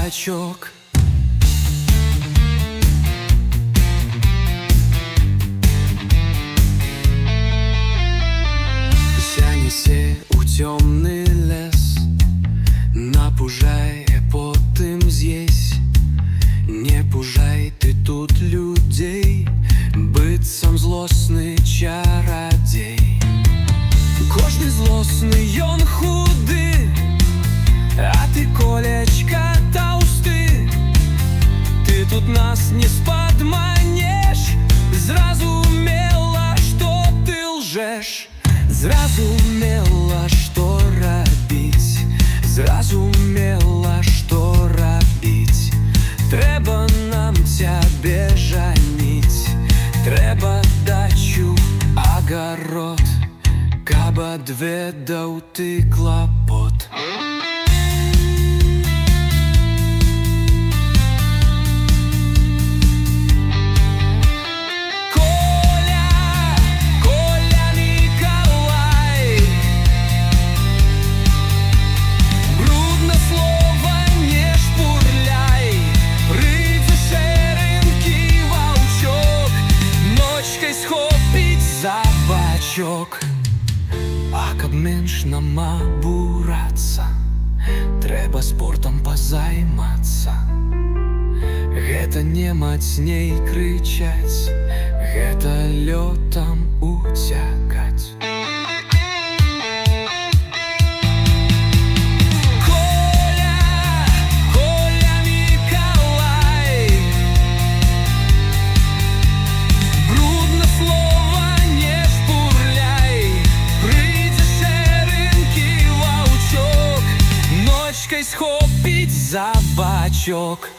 бачок. Занесе у темный лес, напужай, потым з'есь. Не пужай ты тут людей, быццам злосны чарадзей. Кожны злосны ён худы, а ты, колечка, таўсты. Ты тут нас не спадманеш, зразумела, што ты лжэш. Зразумела, што рабіць, зразумела, што рабіць. Трэба нам цябе жаніць, трэба дачу, агарод, каб адведаў ты клапот. А каб менш нам абурацца, трэба спортам пазаймацца. Гэта не мацней крычаць, гэта лётам уцякаць. Схопить за бачок.